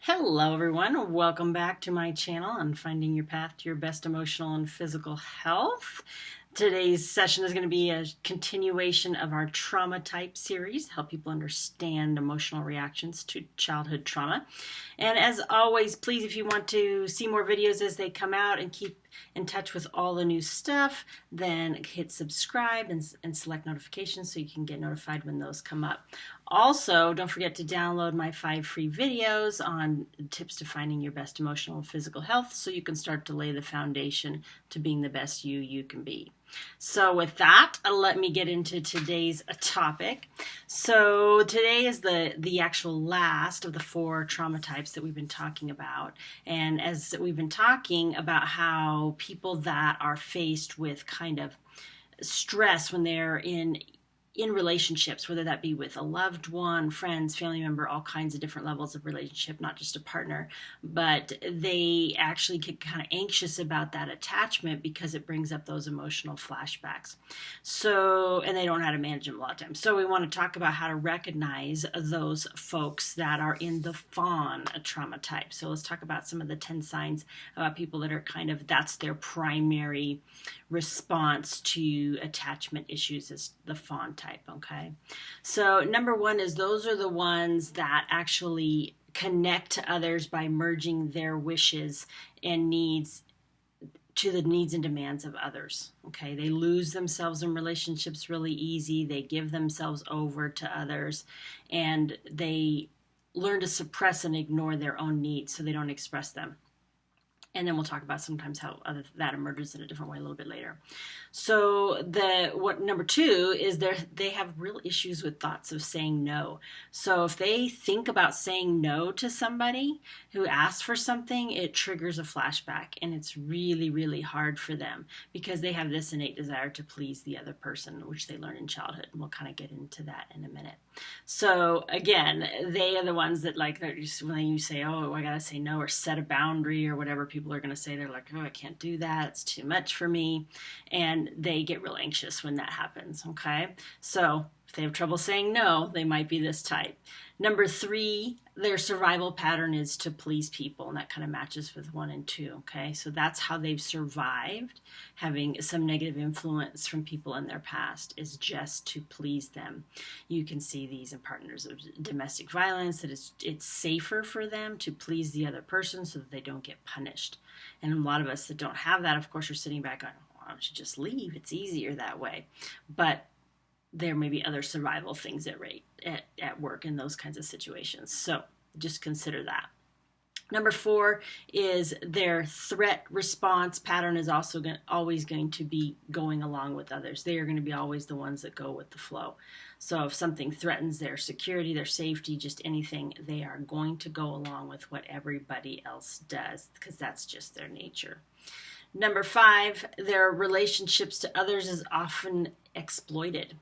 Hello everyone, welcome back to my channel on finding your path to your best emotional and physical health. Today's session is going to be a continuation of our trauma type series, help people understand emotional reactions to childhood trauma. And as always, please, if you want to see more videos as they come out and keep in touch with all the new stuff, then hit subscribe and select notifications so you can get notified when those come up. Also, don't forget to download my 5 free videos on tips to finding your best emotional and physical health so you can start to lay the foundation to being the best you can be. So with that, let me get into today's topic. So today is the actual last of the 4 trauma types that we've been talking about. And as we've been talking about how people that are faced with kind of stress when they're in relationships, whether that be with a loved one, friends, family member, all kinds of different levels of relationship, not just a partner, but they actually get kind of anxious about that attachment because it brings up those emotional flashbacks. So, and they don't know how to manage them a lot of times. So we want to talk about how to recognize those folks that are in the Fawn trauma type. So let's talk about some of the 10 signs about people that are kind of, that's their primary response to attachment issues, is the Fawn type. Okay, so number 1 is those are the ones that actually connect to others by merging their wishes and needs to the needs and demands of others. Okay, they lose themselves in relationships really easy. They give themselves over to others, and they learn to suppress and ignore their own needs so they don't express them. And then we'll talk about sometimes how that emerges in a different way a little bit later. So number 2 is they have real issues with thoughts of saying no. So if they think about saying no to somebody who asks for something, it triggers a flashback, and it's really, really hard for them because they have this innate desire to please the other person, which they learn in childhood. And we'll kind of get into that in a minute. So again, they are the ones that when you say, oh, I gotta say no, or set a boundary or whatever people are going to say, they're like, oh, I can't do that, it's too much for me, and they get real anxious when that happens. Okay, so if they have trouble saying no, they might be this type. Number 3, their survival pattern is to please people, and that kind of matches with 1 and 2. Okay, so that's how they've survived, having some negative influence from people in their past, is just to please them. You can see these in partners of domestic violence, that it's safer for them to please the other person so that they don't get punished. And a lot of us that don't have that, of course, are sitting back going, why don't you just leave? It's easier that way. But there may be other survival things at work in those kinds of situations. So just consider that. Number 4 is their threat response pattern is also always going to be going along with others. They are going to be always the ones that go with the flow. So if something threatens their security, their safety, just anything, they are going to go along with what everybody else does because that's just their nature. Number 5, their relationships to others is often exploited.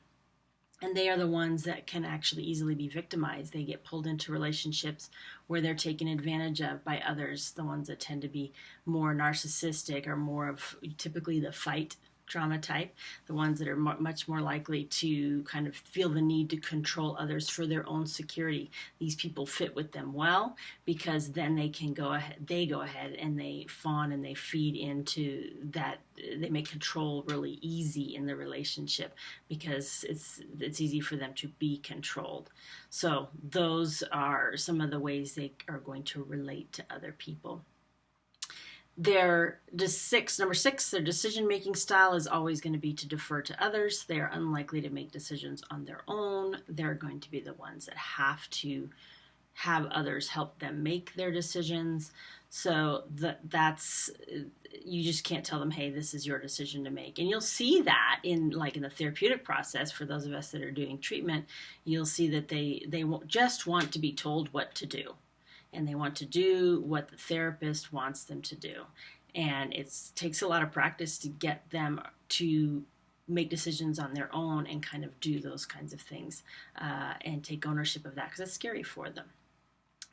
And they are the ones that can actually easily be victimized. They get pulled into relationships where they're taken advantage of by others, the ones that tend to be more narcissistic or more of typically the fight trauma type, the ones that are much more likely to kind of feel the need to control others for their own security. These people fit with them well because then they go ahead and they fawn and they feed into that. They make control really easy in the relationship because it's easy for them to be controlled. So those are some of the ways they are going to relate to other people. Number 6, their decision-making style is always going to be to defer to others. They are unlikely to make decisions on their own. They're going to be the ones that have to have others help them make their decisions. So that's, you just can't tell them, hey, this is your decision to make. And you'll see that in the therapeutic process. For those of us that are doing treatment, you'll see that they won't just want to be told what to do. And they want to do what the therapist wants them to do. And it takes a lot of practice to get them to make decisions on their own and kind of do those kinds of things and take ownership of that because it's scary for them.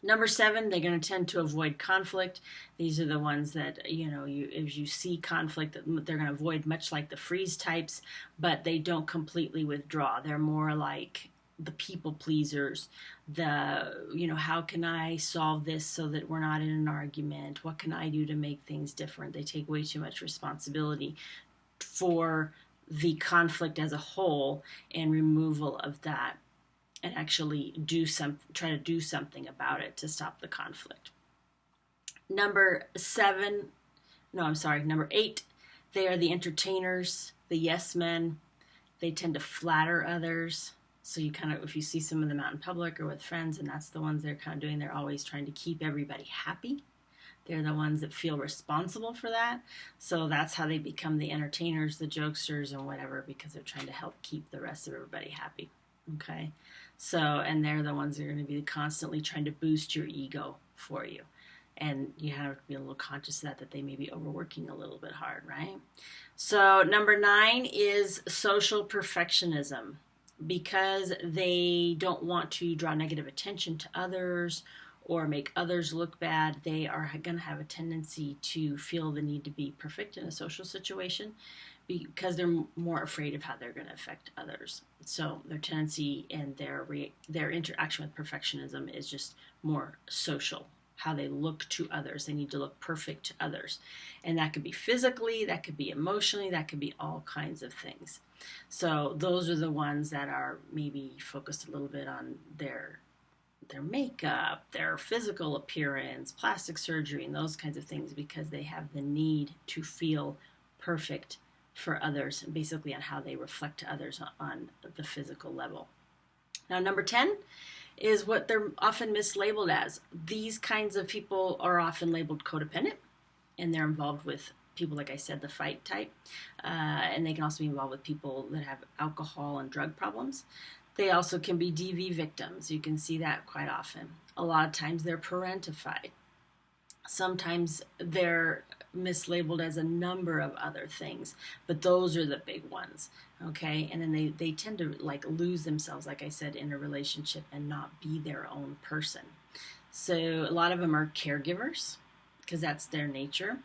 Number 7, they're going to tend to avoid conflict. These are the ones that, if you see conflict, they're going to avoid, much like the freeze types, but they don't completely withdraw. They're more like the people pleasers, how can I solve this so that we're not in an argument? What can I do to make things different? They take way too much responsibility for the conflict as a whole and removal of that, and actually try to do something about it to stop the conflict. Number 8, they are the entertainers, the yes men. They tend to flatter others. So if you see some of them out in public or with friends, and that's the ones they're kind of doing, they're always trying to keep everybody happy. They're the ones that feel responsible for that. So that's how they become the entertainers, the jokesters, and whatever, because they're trying to help keep the rest of everybody happy. Okay? So, and they're the ones that are going to be constantly trying to boost your ego for you. And you have to be a little conscious of that they may be overworking a little bit hard, right? So number 9 is social perfectionism. Because they don't want to draw negative attention to others or make others look bad, they are going to have a tendency to feel the need to be perfect in a social situation because they're more afraid of how they're going to affect others. So their tendency and their interaction with perfectionism is just more social. How they look to others. They need to look perfect to others. And that could be physically, that could be emotionally, that could be all kinds of things. So those are the ones that are maybe focused a little bit on their makeup, their physical appearance, plastic surgery, and those kinds of things, because they have the need to feel perfect for others, and basically on how they reflect to others on the physical level. Now, number 10 is what they're often mislabeled as. These kinds of people are often labeled codependent, and they're involved with people, like I said, the fight type, and they can also be involved with people that have alcohol and drug problems. They also can be DV victims. You can see that quite often. A lot of times they're parentified. Sometimes they're mislabeled as a number of other things, but those are the big ones, okay? And then they tend to lose themselves, like I said, in a relationship and not be their own person. So a lot of them are caregivers because that's their nature.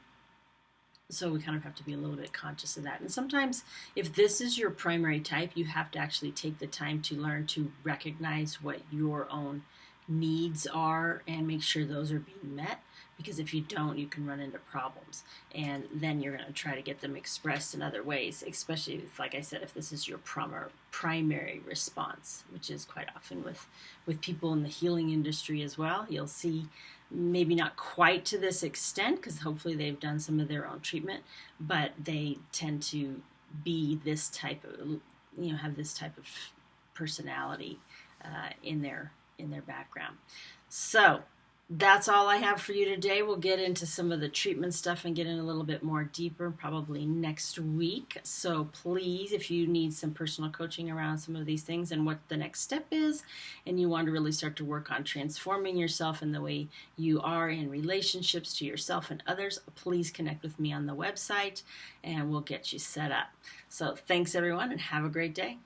So we kind of have to be a little bit conscious of that. And sometimes if this is your primary type, you have to actually take the time to learn to recognize what your own needs are and make sure those are being met, because if you don't, you can run into problems, and then you're going to try to get them expressed in other ways, especially if, like I said, if this is your primary response, which is quite often with people in the healing industry as well. You'll see maybe not quite to this extent, because hopefully they've done some of their own treatment, but they tend to be this type of, have this type of personality in their background. So that's all I have for you today. We'll get into some of the treatment stuff and get in a little bit more deeper probably next week. So please, if you need some personal coaching around some of these things and what the next step is, and you want to really start to work on transforming yourself in the way you are in relationships to yourself and others, please connect with me on the website and we'll get you set up. So thanks everyone, and have a great day.